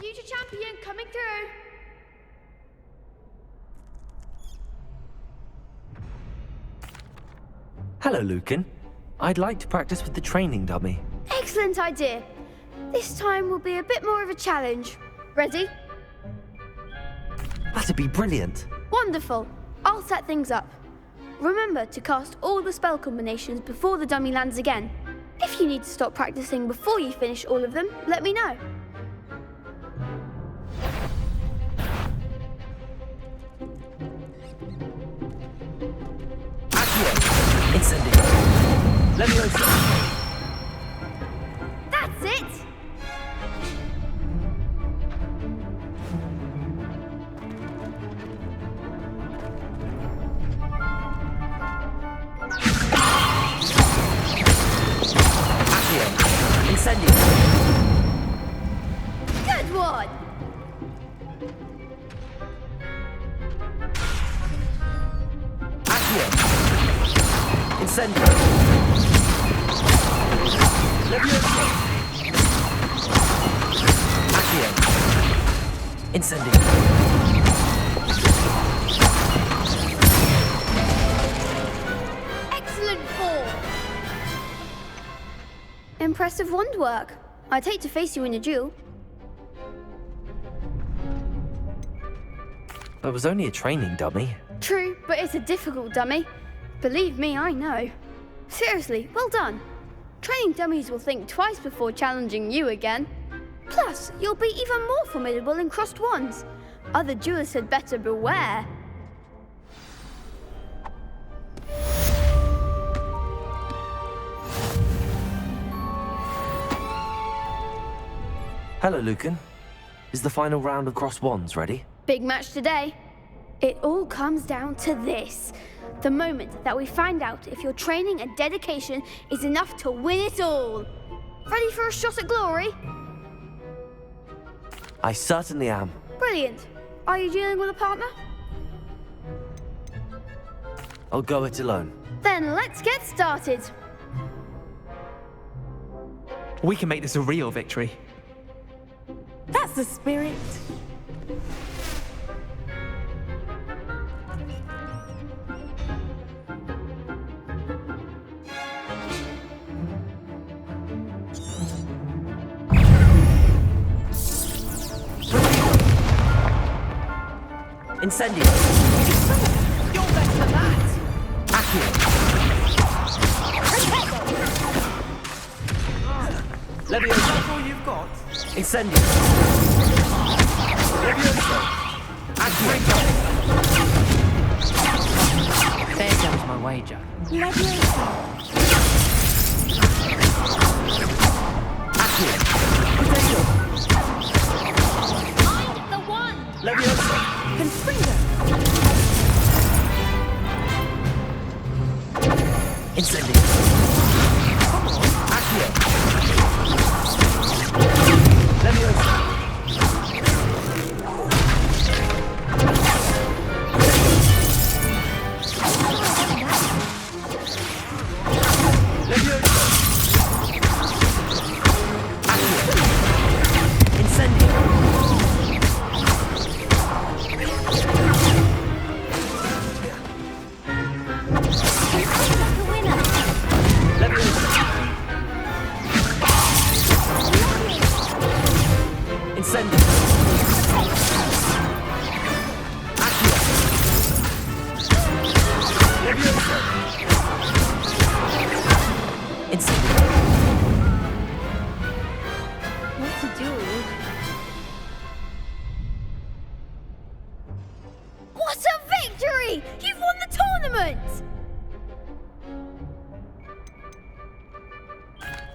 Future champion coming through. Hello, Lucan. I'd like to practice with the training dummy. Excellent idea. This time will be a bit more of a challenge. Ready? That'd be brilliant. Wonderful. I'll set things up. Remember to cast all the spell combinations before the dummy lands again. If you need to stop practicing before you finish all of them, let me know. Incendio. Leviosa. That's it! Incendio. Good one! Incendio. Leviosa. Accio. Incendio. Excellent ball! Impressive wand work. I'd hate to face you in a duel. That was only a training dummy. True, but it's a difficult dummy. Believe me, I know. Seriously, well done. Training dummies will think twice before challenging you again. Plus, you'll be even more formidable in crossed wands. Other duelists had better beware. Hello, Lucan. Is the final round of crossed wands ready? Big match today. It all comes down to this. The moment that we find out if your training and dedication is enough to win it all. Ready for a shot at glory? I certainly am. Brilliant. Are you dealing with a partner? I'll go it alone. Then let's get started. We can make this a real victory. That's the spirit. Incendio. You're better than that. Accio. Leviosa. That's all you've got? Incendio. Leviosa. Accio. There goes my wager. Leviosa. Accio. I'm the one! Leviosa. Confringo. Incendio. Accio. Leviosa. Leviosa. Accio. Incendio. Incendio. Accio. Leviosa. Incendio. What to do? What a victory! You've won the tournament!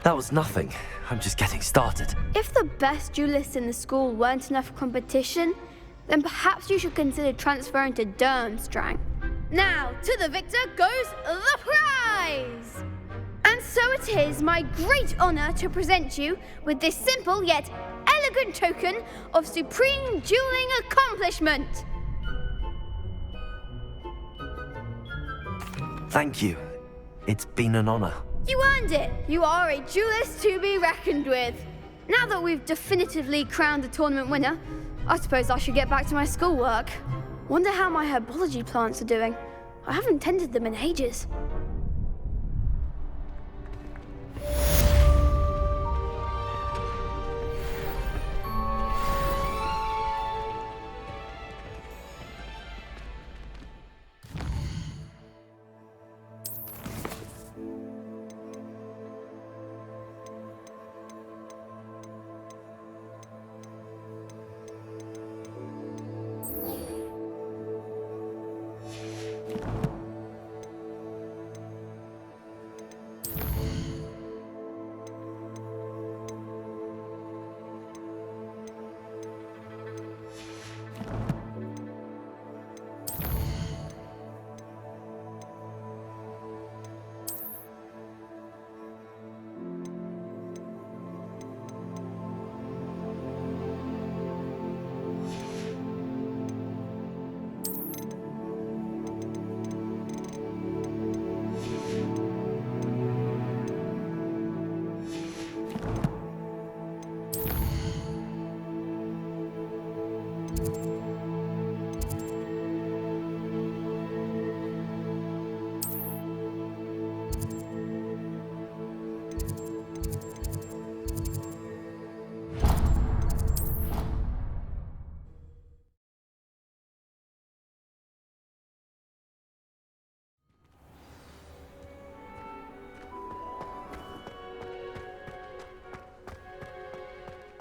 That was nothing. I'm just getting started. If the best duelists in the school weren't enough competition, then perhaps you should consider transferring to Durmstrang. Now, to the victor goes the prize! And so it is my great honor to present you with this simple yet elegant token of supreme dueling accomplishment. Thank you. It's been an honor. You earned it. You are a duelist to be reckoned with. Now that we've definitively crowned the tournament winner, I suppose I should get back to my schoolwork. Wonder how my herbology plants are doing. I haven't tended them in ages.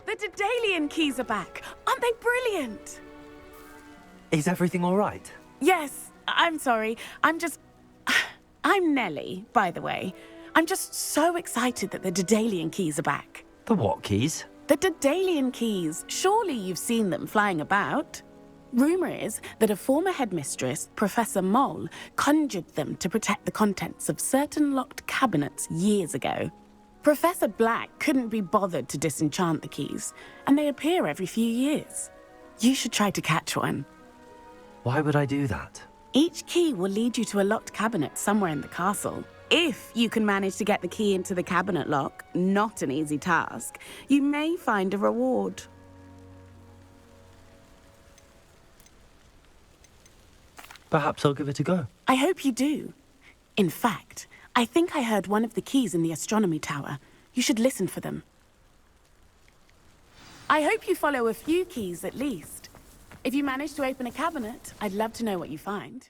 The Daedalian keys are back. Aren't they brilliant? Is everything all right? Yes, I'm sorry. I'm Nellie, by the way. I'm just so excited that the Daedalian keys are back. The what keys? The Daedalian keys. Surely you've seen them flying about. Rumour is that a former headmistress, Professor Moll, conjured them to protect the contents of certain locked cabinets years ago. Professor Black couldn't be bothered to disenchant the keys, and they appear every few years. You should try to catch one. Why would I do that? Each key will lead you to a locked cabinet somewhere in the castle. If you can manage to get the key into the cabinet lock, not an easy task, you may find a reward. Perhaps I'll give it a go. I hope you do. In fact, I think I heard one of the keys in the astronomy tower. You should listen for them. I hope you follow a few keys at least. If you manage to open a cabinet, I'd love to know what you find.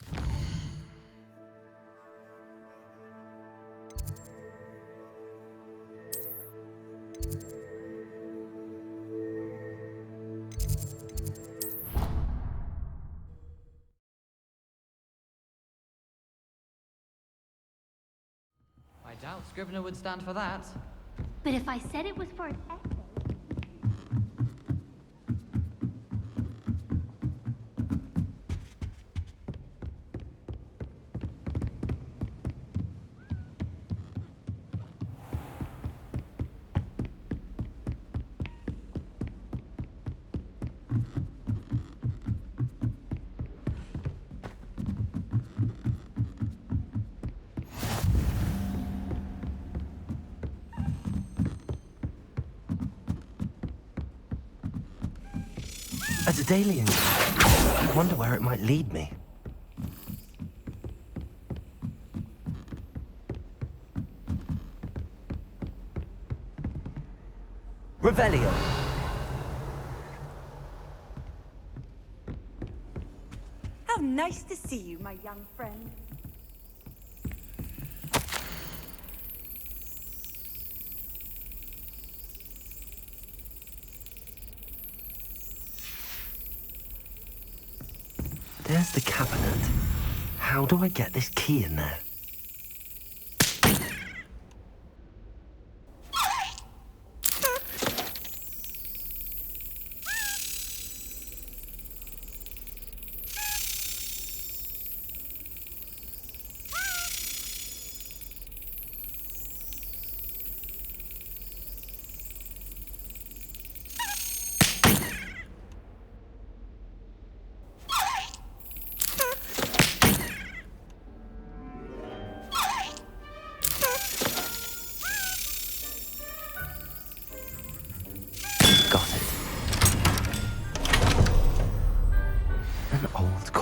I doubt Scrivener would stand for that. But if I said it was for an essay... A Daedalian. I wonder where it might lead me. Revelio. How nice to see you, my young friend. There's the cabinet. How do I get this key in there?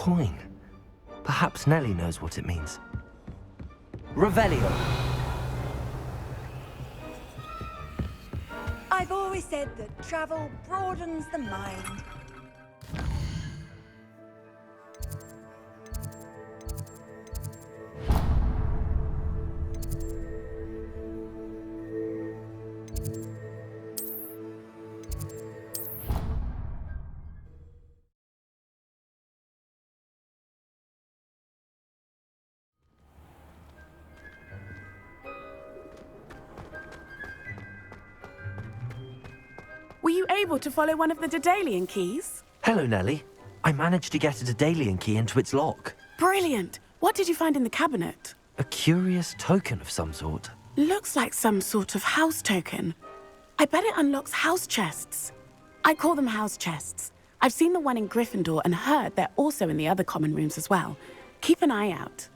coin. Perhaps Nellie knows what it means. Revelio. I've always said that travel broadens the mind. Were you able to follow one of the Daedalian keys? Hello, Nellie. I managed to get a Daedalian key into its lock. Brilliant! What did you find in the cabinet? A curious token of some sort. Looks like some sort of house token. I bet it unlocks house chests. I call them house chests. I've seen the one in Gryffindor and heard they're also in the other common rooms as well. Keep an eye out.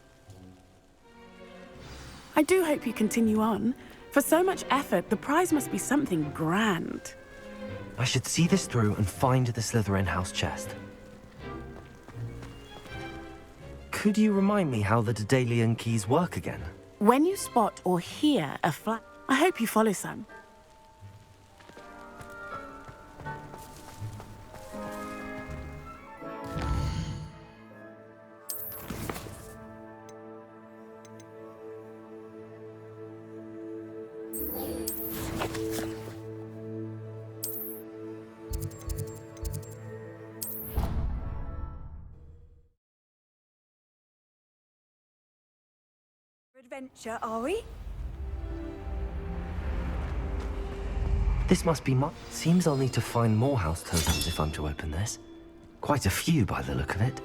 I do hope you continue on. For so much effort, the prize must be something grand. I should see this through and find the Slytherin house chest. Could you remind me how the Daedalian keys work again? When you spot or hear a flag, I hope you follow some. Adventure, are we? This must be Seems I'll need to find more house tokens if I'm to open this. Quite a few by the look of it.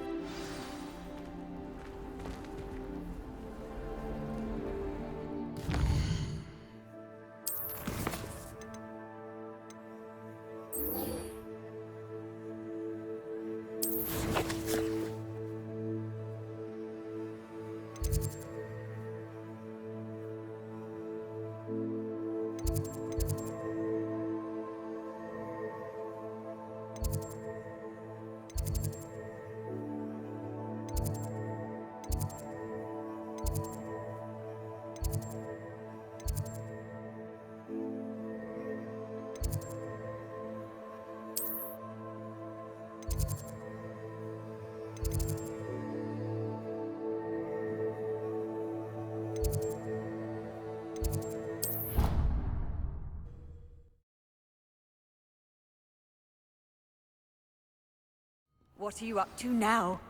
What are you up to now?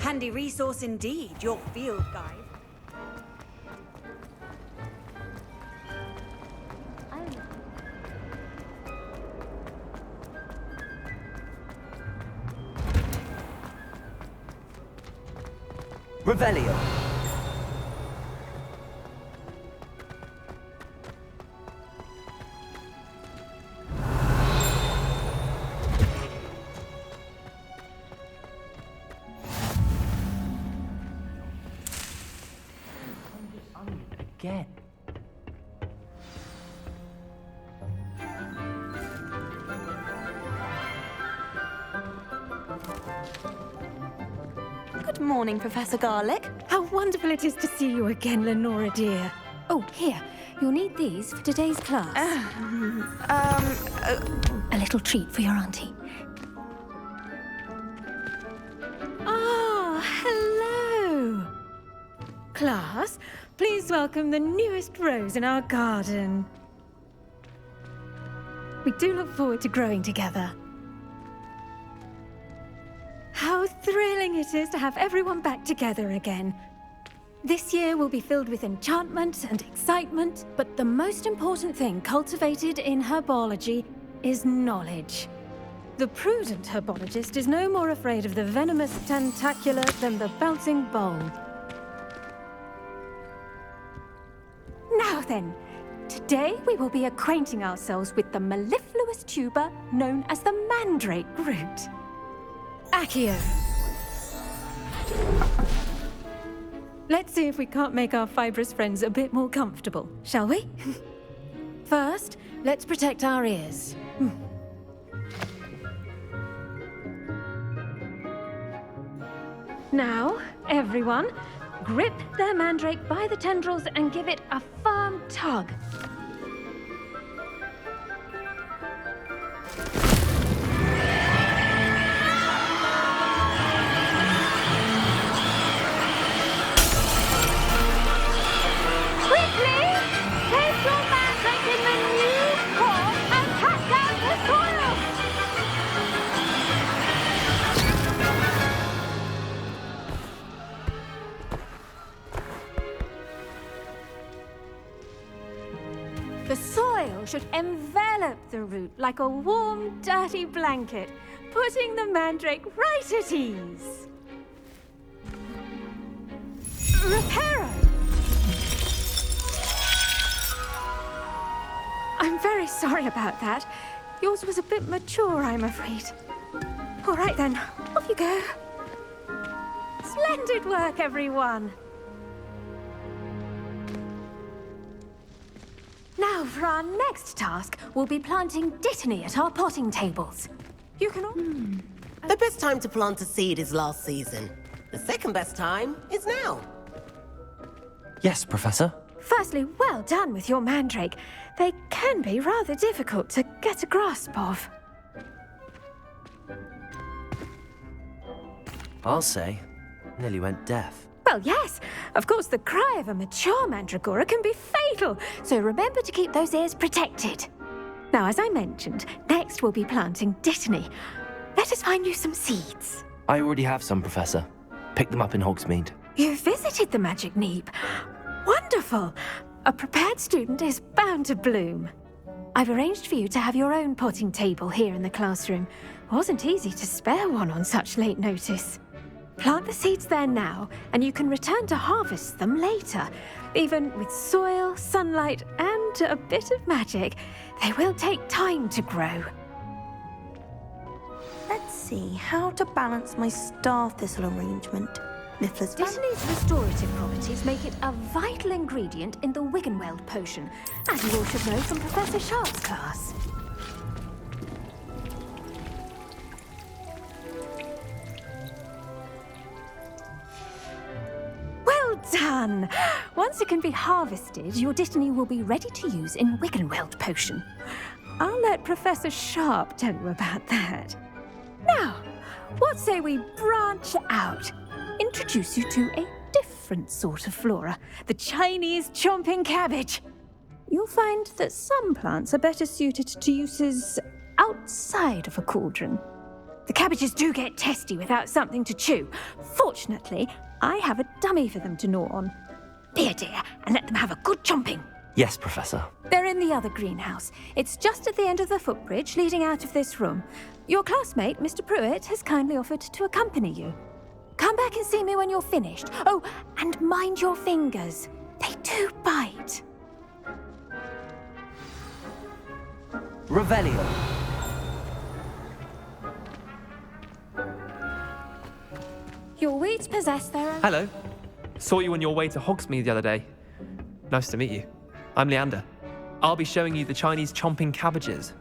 Handy resource indeed, your field guide. Revelio. Again. Good morning, Professor Garlick. How wonderful it is to see you again, Lenora dear. Oh, here. You'll need these for today's class. A little treat for your auntie. Ah, hello. Class, please welcome the newest rose in our garden. We do look forward to growing together. How thrilling it is to have everyone back together again. This year will be filled with enchantment and excitement, but the most important thing cultivated in herbology is knowledge. The prudent herbologist is no more afraid of the venomous tentacular than the bouncing bulb. Now then, today we will be acquainting ourselves with the mellifluous tuber known as the mandrake root. Accio. Let's see if we can't make our fibrous friends a bit more comfortable, shall we? First, let's protect our ears. Now, everyone, grip their mandrake by the tendrils and give it a firm tug. The soil should envelop the root like a warm, dirty blanket, putting the mandrake right at ease. Reparo! I'm very sorry about that. Yours was a bit mature, I'm afraid. All right then, off you go. Splendid work, everyone. Now, for our next task, we'll be planting dittany at our potting tables. You can all... The best time to plant a seed is last season. The second best time is now. Yes, Professor. Firstly, well done with your mandrake. They can be rather difficult to get a grasp of. I'll say, nearly went deaf. Well, yes. Of course, the cry of a mature mandragora can be fatal, so remember to keep those ears protected. Now, as I mentioned, next we'll be planting dittany. Let us find you some seeds. I already have some, Professor. Picked them up in Hogsmeade. You visited the Magic Neep. Wonderful. A prepared student is bound to bloom. I've arranged for you to have your own potting table here in the classroom. Wasn't easy to spare one on such late notice. Plant the seeds there now, and you can return to harvest them later. Even with soil, sunlight, and a bit of magic, they will take time to grow. Let's see how to balance my star thistle arrangement. Miffler's Dittany's restorative properties make it a vital ingredient in the Wiggenweld potion, as you all should know from Professor Sharp's class. Well done! Once it can be harvested, your dittany will be ready to use in Wiggenweld potion. I'll let Professor Sharp tell you about that. Now, what say we branch out? Introduce you to a different sort of flora, the Chinese chomping cabbage. You'll find that some plants are better suited to uses outside of a cauldron. The cabbages do get testy without something to chew. Fortunately, I have a dummy for them to gnaw on. Be a dear and let them have a good chomping. Yes, Professor. They're in the other greenhouse. It's just at the end of the footbridge leading out of this room. Your classmate, Mr. Pruitt, has kindly offered to accompany you. Come back and see me when you're finished. Oh, and mind your fingers. They do bite. Revelio. Your weeds possess their own... Hello. Saw you on your way to Hogsmeade the other day. Nice to meet you. I'm Leander. I'll be showing you the Chinese chomping cabbages.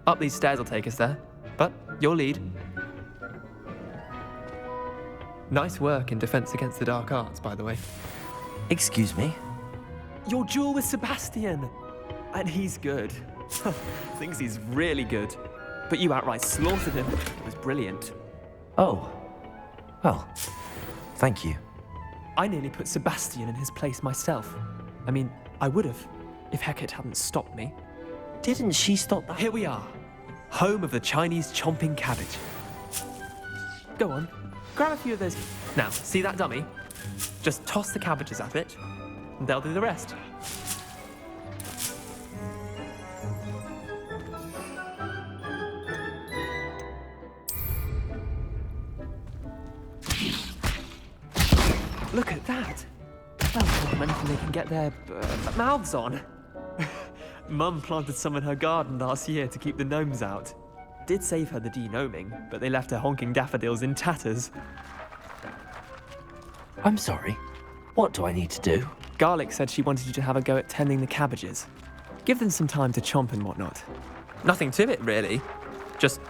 Up these stairs will take us there. But you'll lead. Nice work in Defense Against the Dark Arts, by the way. Excuse me? Your duel with Sebastian! And he's good. Thinks he's really good. But you outright slaughtered him. It was brilliant. Oh. Well, thank you. I nearly put Sebastian in his place myself. I mean, I would have, if Hecate hadn't stopped me. Didn't she stop that? Here we are, home of the Chinese chomping cabbage. Go on, grab a few of those. Now, see that dummy? Just toss the cabbages at it, and they'll do the rest. Look at that! That'll give them anything they can get their mouths on. Mum planted some in her garden last year to keep the gnomes out. Did save her the de-gnoming, but they left her honking daffodils in tatters. I'm sorry. What do I need to do? Garlic said she wanted you to have a go at tending the cabbages. Give them some time to chomp and whatnot. Nothing to it, really. Just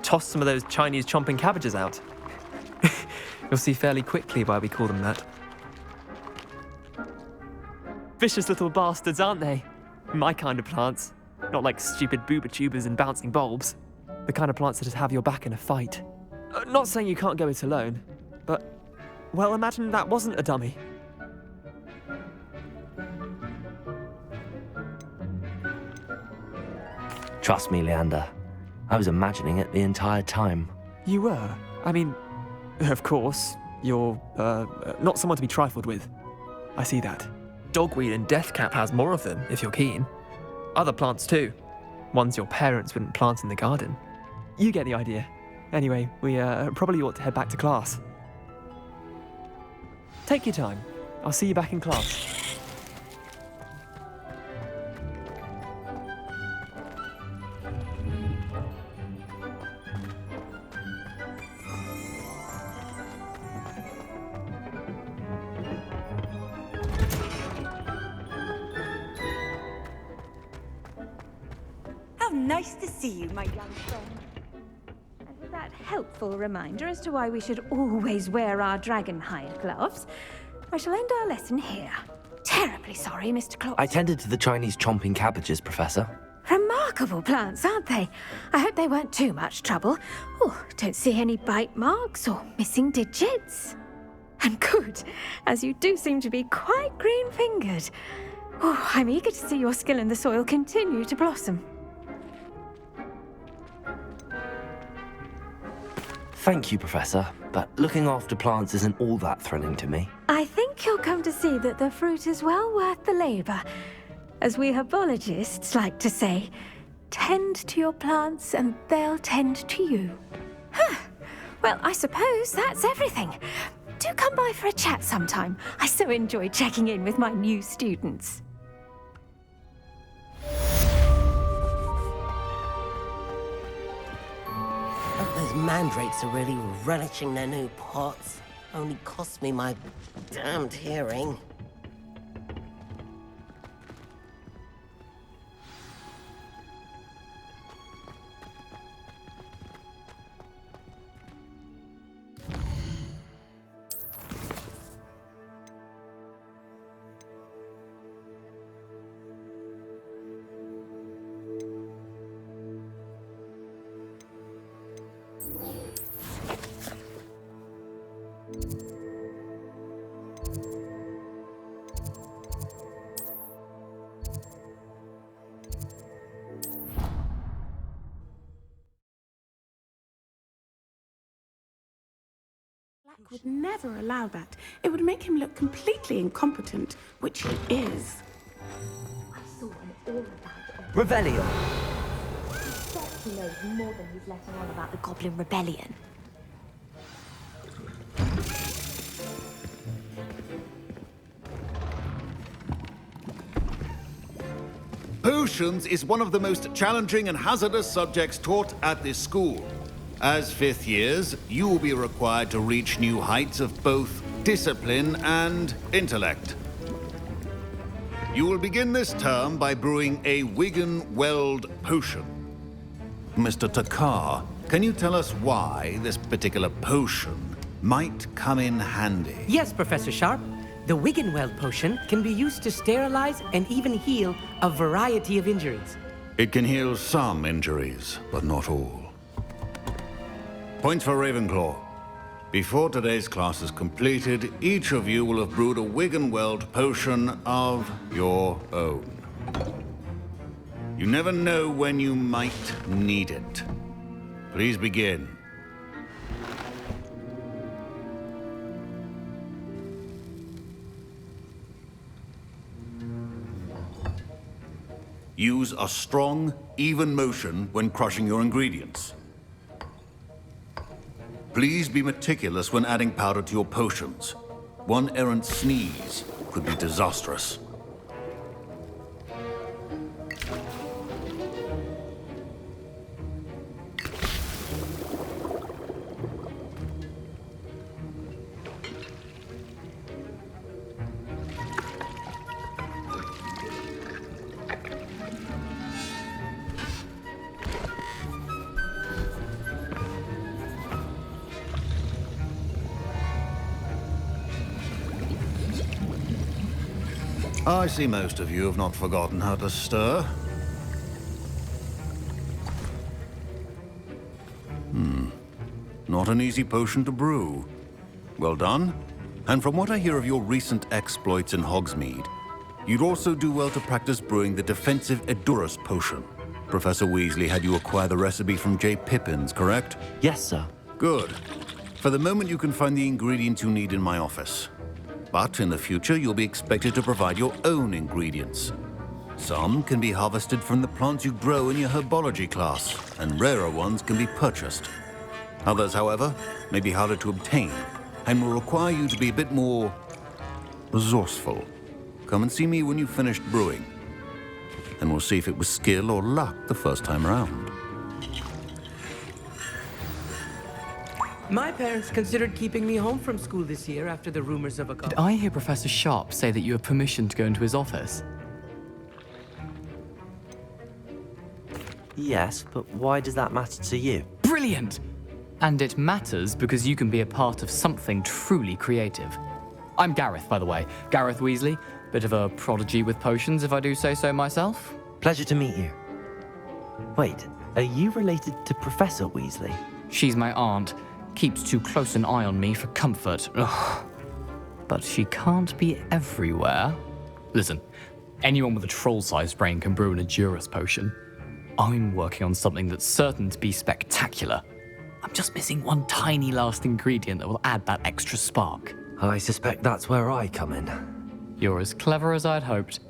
toss some of those Chinese chomping cabbages out. You'll see fairly quickly why we call them that. Vicious little bastards, aren't they? My kind of plants. Not like stupid booba tubers and bouncing bulbs. The kind of plants that have your back in a fight. Not saying you can't go it alone, but, well, imagine that wasn't a dummy. Trust me, Leander. I was imagining it the entire time. You were? I mean, of course, you're, not someone to be trifled with. I see that. Dogweed and deathcap has more of them, if you're keen. Other plants too. Ones your parents wouldn't plant in the garden. You get the idea. Anyway, we probably ought to head back to class. Take your time. I'll see you back in class. How nice to see you, my young friend. And with that helpful reminder as to why we should always wear our dragon hide gloves, I shall end our lesson here. Terribly sorry, Mr. Claus. I tended to the Chinese chomping cabbages, Professor. Remarkable plants, aren't they? I hope they weren't too much trouble. Oh, don't see any bite marks or missing digits. And good, as you do seem to be quite green-fingered. Oh, I'm eager to see your skill in the soil continue to blossom. Thank you, Professor, but looking after plants isn't all that thrilling to me. I think you'll come to see that the fruit is well worth the labour. As we herbologists like to say, tend to your plants and they'll tend to you. Huh. Well, I suppose that's everything. Do come by for a chat sometime. I so enjoy checking in with my new students. Those mandrakes are really relishing their new pots. Only cost me my damned hearing. Black would never allow that. It would make him look completely incompetent, which he is. I saw him all about Revelio! He knows more than he's letting on about the Goblin Rebellion. Potions is one of the most challenging and hazardous subjects taught at this school. As fifth years, you will be required to reach new heights of both discipline and intellect. You will begin this term by brewing a Wiggen-Weld potion. Mr. Takar, can you tell us why this particular potion might come in handy. Yes, Professor Sharp. The Wiggenweld potion can be used to sterilize and even heal a variety of injuries. It can heal some injuries, but not all. Points for Ravenclaw. Before today's class is completed, each of you will have brewed a Wiggenweld potion of your own. You never know when you might need it. Please begin. Use a strong, even motion when crushing your ingredients. Please be meticulous when adding powder to your potions. One errant sneeze could be disastrous. I see most of you have not forgotten how to stir. Not an easy potion to brew. Well done. And from what I hear of your recent exploits in Hogsmeade, you'd also do well to practice brewing the defensive Edurus potion. Professor Weasley had you acquire the recipe from J. Pippins, correct? Yes, sir. Good. For the moment, you can find the ingredients you need in my office. But in the future, you'll be expected to provide your own ingredients. Some can be harvested from the plants you grow in your herbology class, and rarer ones can be purchased. Others, however, may be harder to obtain, and will require you to be a bit more resourceful. Come and see me when you've finished brewing, and we'll see if it was skill or luck the first time around. My parents considered keeping me home from school this year after the rumors of a Did I hear Professor Sharp say that you have permission to go into his office? Yes, but why does that matter to you? Brilliant! And it matters because you can be a part of something truly creative. I'm Gareth, by the way. Gareth Weasley. Bit of a prodigy with potions, if I do say so myself. Pleasure to meet you. Wait, are you related to Professor Weasley? She's my aunt. Keeps too close an eye on me for comfort. Ugh. But she can't be everywhere. Listen, anyone with a troll-sized brain can brew an Edurus potion. I'm working on something that's certain to be spectacular. I'm just missing one tiny last ingredient that will add that extra spark. I suspect that's where I come in. You're as clever as I'd hoped.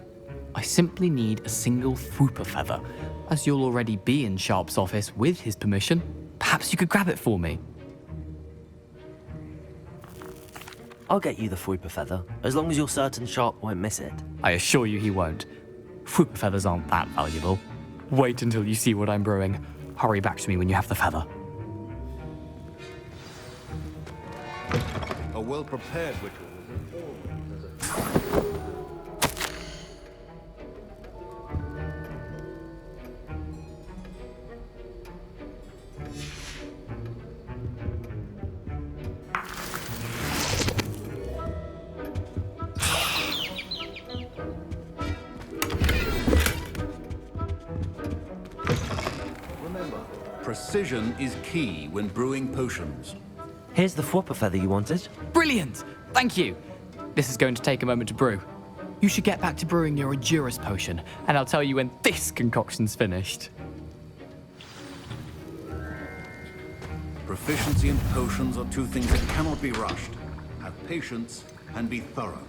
I simply need a single Fwooper feather. As you'll already be in Sharp's office with his permission, perhaps you could grab it for me. I'll get you the Fwooper feather, as long as you're certain Sharp won't miss it. I assure you he won't. Fwooper feathers aren't that valuable. Wait until you see what I'm brewing. Hurry back to me when you have the feather. A well-prepared ritual. Remember, precision is key when brewing potions. Here's the Fwooper feather you wanted. Brilliant! Thank you! This is going to take a moment to brew. You should get back to brewing your Edurus potion, and I'll tell you when this concoction's finished. Proficiency in potions are two things that cannot be rushed. Have patience and be thorough.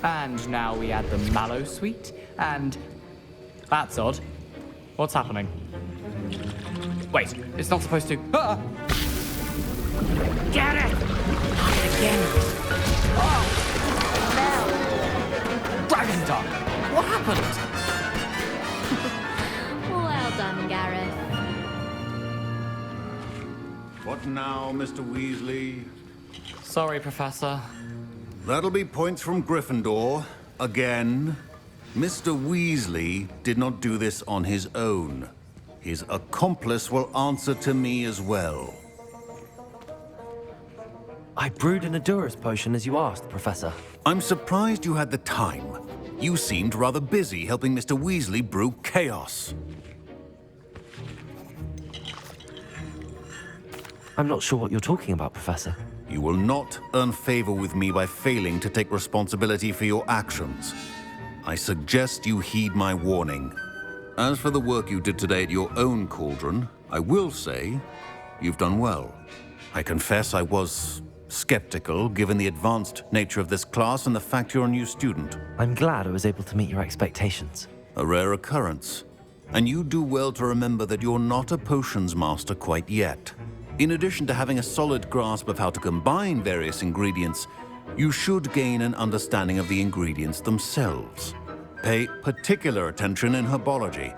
And now we add the mallow sweet, and... That's odd. What's happening? Wait, it's not supposed to... Ah! Get it! Again. Dragon's Tongue! What happened? Well done, Gareth. What now, Mr. Weasley? Sorry, Professor. That'll be points from Gryffindor. Again. Mr. Weasley did not do this on his own. His accomplice will answer to me as well. I brewed an Adurus potion as you asked, Professor. I'm surprised you had the time. You seemed rather busy helping Mr. Weasley brew chaos. I'm not sure what you're talking about, Professor. You will not earn favor with me by failing to take responsibility for your actions. I suggest you heed my warning. As for the work you did today at your own cauldron, I will say you've done well. I confess I was skeptical, given the advanced nature of this class and the fact you're a new student. I'm glad I was able to meet your expectations. A rare occurrence. And you do well to remember that you're not a potions master quite yet. In addition to having a solid grasp of how to combine various ingredients, you should gain an understanding of the ingredients themselves. Pay particular attention in herbology.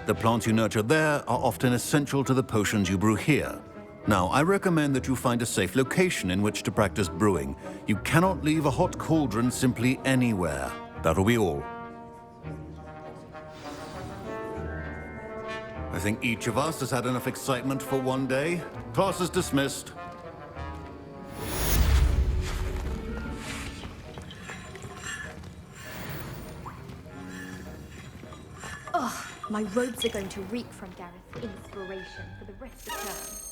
The plants you nurture there are often essential to the potions you brew here. Now, I recommend that you find a safe location in which to practice brewing. You cannot leave a hot cauldron simply anywhere. That'll be all. I think each of us has had enough excitement for one day. Class is dismissed. Ugh, my robes are going to reek from Gareth's inspiration for the rest of term.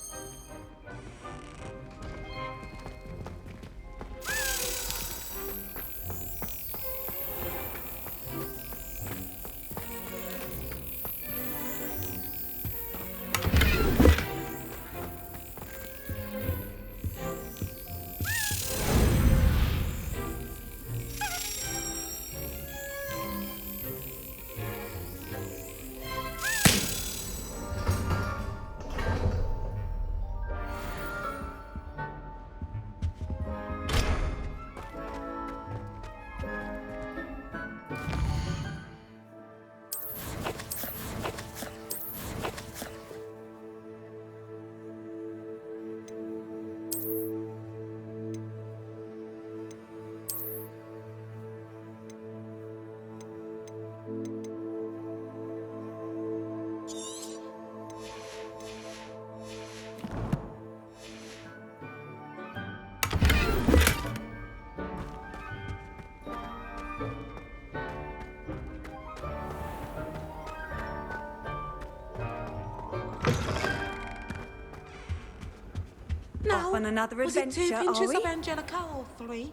Off on another Was it adventure, 2 pinches are we? of Angelica or 3?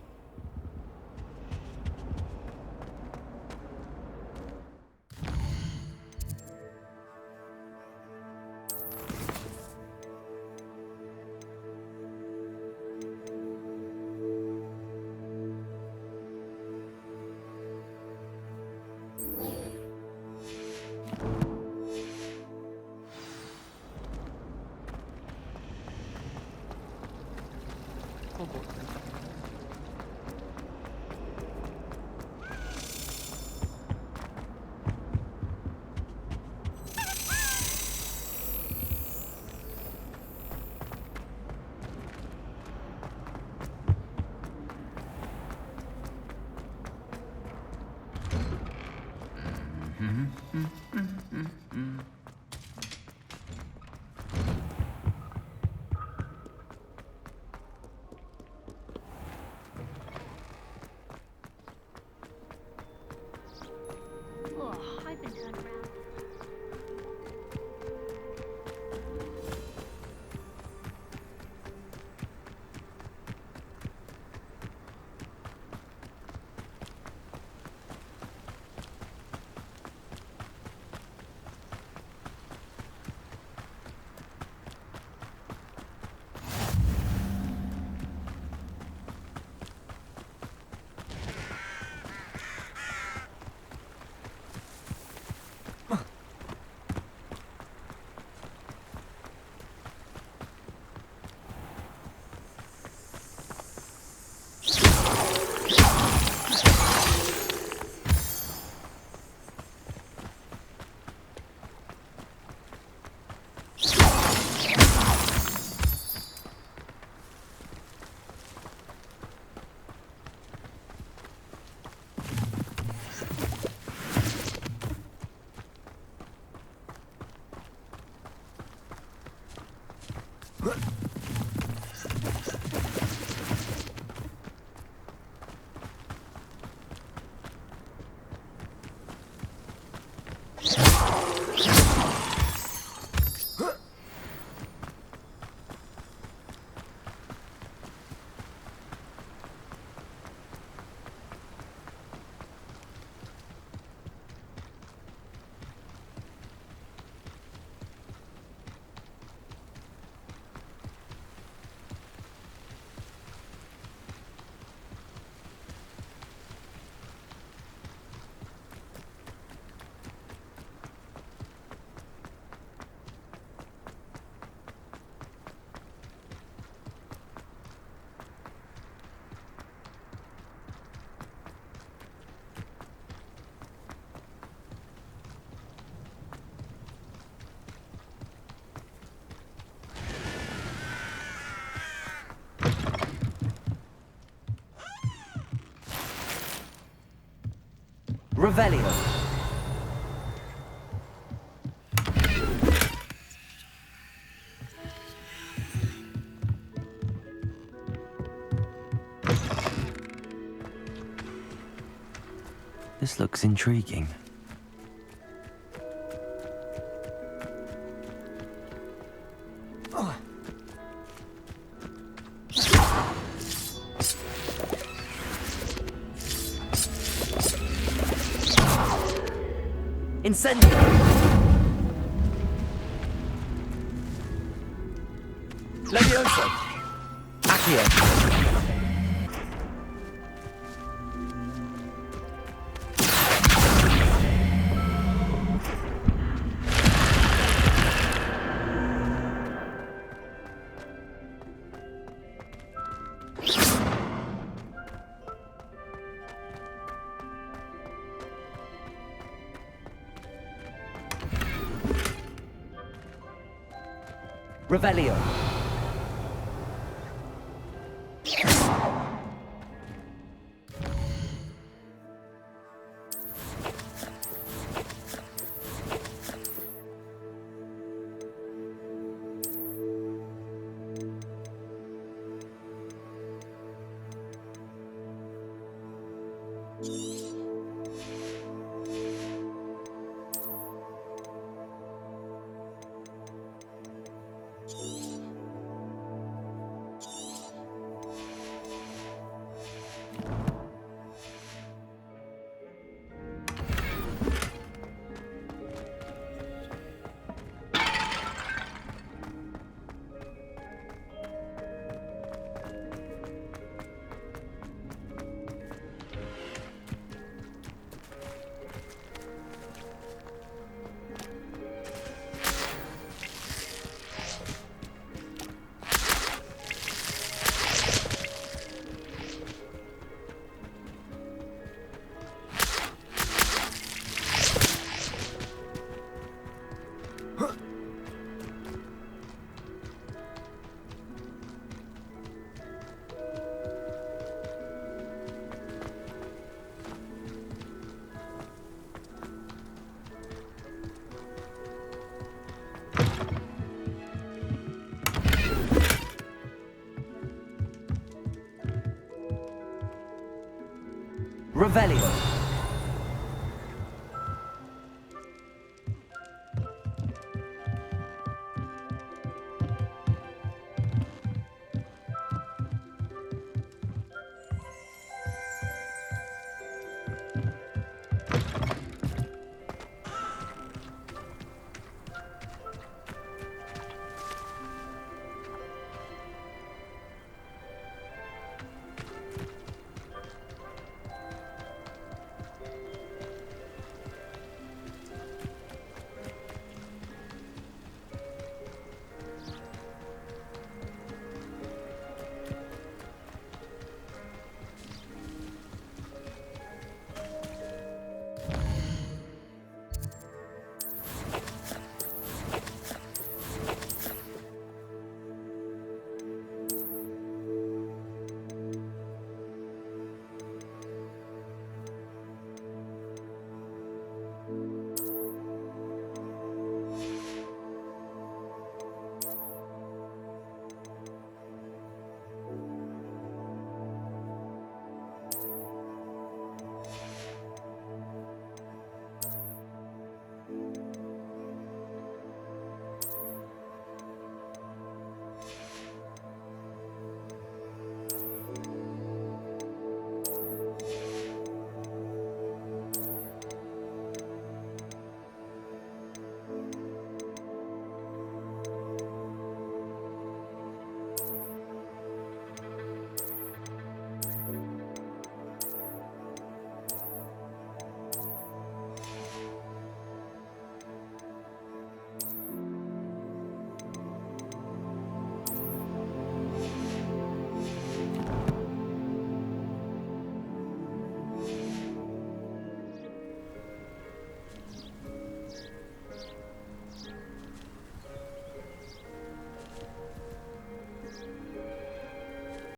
Oh, I've been turned around. Revelio. This looks intriguing. Incendio. Levioso. Accio. Revelio. Revelio.